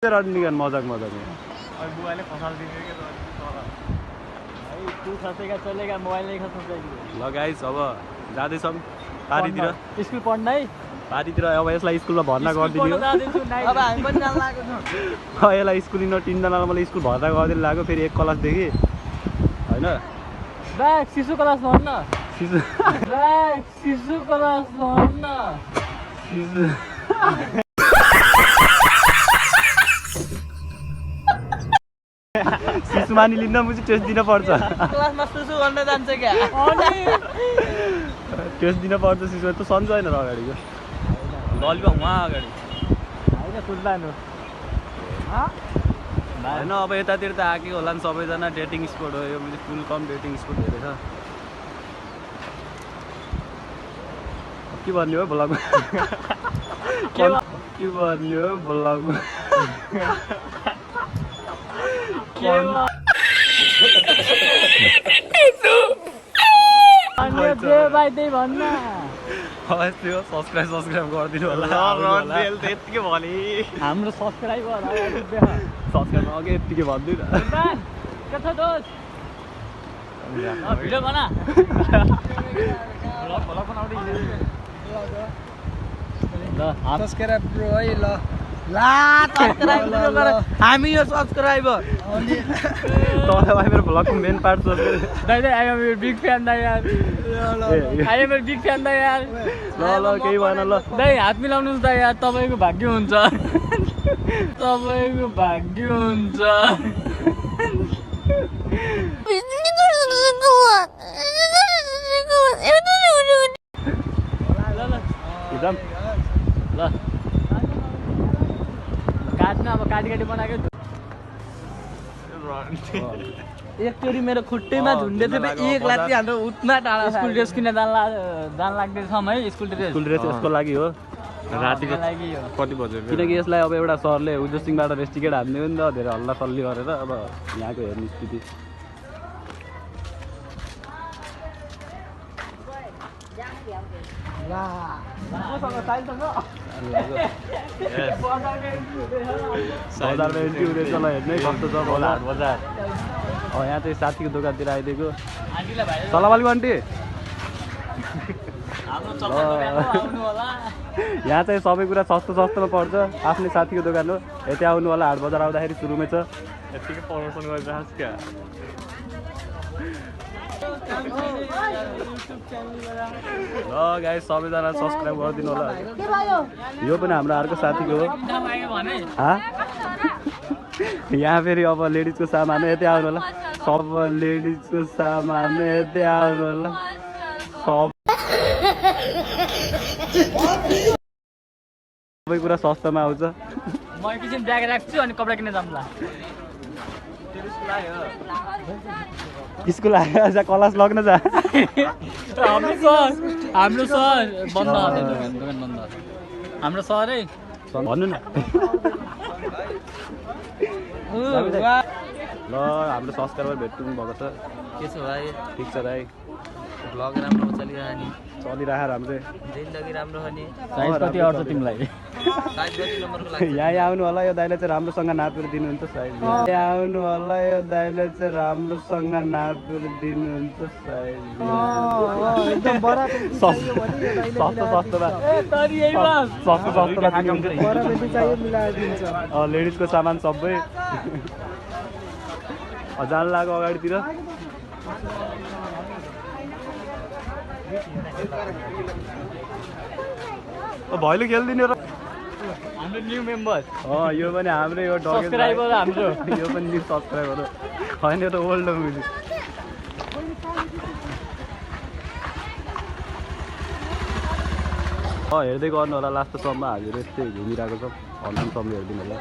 Running मजाक मजाक बुवाले फसाल दिने के भाइ तू खसेगा चलेगा मोबाइल नहीं खस्न चाहिए। ल गाइस अब जाँदैछौँ पारीतिर स्कुल पढ्नै पारीतिर अब यसलाई स्कुलमा भर्ना गरिदिनु अब हामी पनि जान लागेको छौँ। यसलाई स्कुल इन तीनजनालाई मलाई स्कुल भर्ना गरिदिनु लाग्यो फेरि एक क्लासदेखि होइन ब्याग शिशु क्लास भन्न शिशु ब्याग शिशु क्लास भन्न शिशु मानि लिन मुझे टेस्ट दिन पर्छ क्लासमा सुसु गर्न जान्छ क्या टेस्ट दिन पर्छ शिशु त सन्चो होइन र अगाडिको ललिपप उहाँ अगाडि होइन सुन्दानु होइन अब यतातिर त आएकै होला नि सबैजना डेटिङ स्पोट हो यो फुल कम डेटिङ स्पोट धेरै छ के भन्ने हो भ्लगमा के भन्ने हो भ्लगमा सब्सक्राइब गरिदिनु होला यतिकै भने हाम्रो सब्सक्राइबर सब्सक्राइब अघि यतिकै भन्दिनँ भिडियो बना सब्सक्राइब ब्रो है ल हामी यो सब्सक्राइबर तपाईँ मेरो भ्लगको मेन पार्ट सोच दाइ दाइ आई एम बिग फ्यान दाइ यार आई एम बिग फ्यान दाइ यार ल केही भएन ल दाइ हात मिलाउनुहोस् दाइ यार तपाईँको भाग्य हुन्छ तपाईँको भाग्य हुन्छ एकदम ल काट्न अब काटी काटी बनाएको एकचोटि मेरो खुट्टैमा झुन्डे थियो एक लाठी हाम्रो उतना टाढा स्कुल ड्रेस किन्न जान लाग्दैछौँ है स्कुल ड्रेस यसको लागि हो रातिको लागि हो कति बज्यो किनकि यसलाई अब एउटा सरले उद्योग सिंहबाट रेस्ट टिकट हान्दियो नि त धेरै हल्ला सल्ली गरेर अब यहाँको हेर्ने स्थिति बजारमा एन्ट्री हुँदैछ ल हेर्नै कस्तो छ बजार यहाँ चाहिँ साथीको दोकानतिर आइदिएको सलाम वालेकुम आन्टी यहाँ चाहिँ सबै कुरा सस्तो सस्तोमा पर्छ आफ्नै साथीको दोकान हो यतै आउनु होला हाट बजार आउँदाखेरि सुरुमै छ यतिकै प्रमोसन गरिरहेको क्या ल गाइस सबैजना सब्सक्राइब गरिदिनु होला यो पनि हाम्रो अर्को साथीको हो यहाँ फेरि अब लेडिजको सामान यतै आउनु होला सब लेडिजको सामान यतै आउनु होला सबै कुरा सस्तोमा आउँछ म एकछिन ब्याग राख्छु अनि कपडा किन्न जाउँला स्कुल आएर क्लास लग्न जा हाम्रो सर बन्द दोकान बन्द हाम्रो सर है भन्नु न ल हाम्रो सब्सक्राइबर भेट्नु भएको छ के छ भाइ ठिक छ भाइ भ्लग राम्रो चलिरहने चलिरहेको राम्रो जिन्दगी राम्रो हो नि साइज कति आउँछ तिमीलाई साइज कति नम्बरको लाग्छ यहाँ आउनु होला यो दाइले चाहिँ राम्रोसँग नापेर दिनुहुन्छ साइज यहाँ आउनु होला यो दाइले चाहिँ राम्रोसँग नापेर दिनुहुन्छ साइज एकदम बडा सस्तो सस्तोमा बडा बेटी चाहिए मिलाएर दिन्छ लेडिजको सामान सबै जान लाग्यो अगाडितिर भैलो खेलिदिने र हाम्रो न्यू मेम्बर यो पनि हाम्रो यो सब्सक्राइबर हाम्रो यो पनि न्यू सब्सक्राइबर हो होइन यो त ओल्ड हो म्युजिक हेर्दै गर्नु होला लास्टसम्म हामीहरू यस्तै घुमिरहेको छौँ अन्तिमसम्म हेरिदिनु होला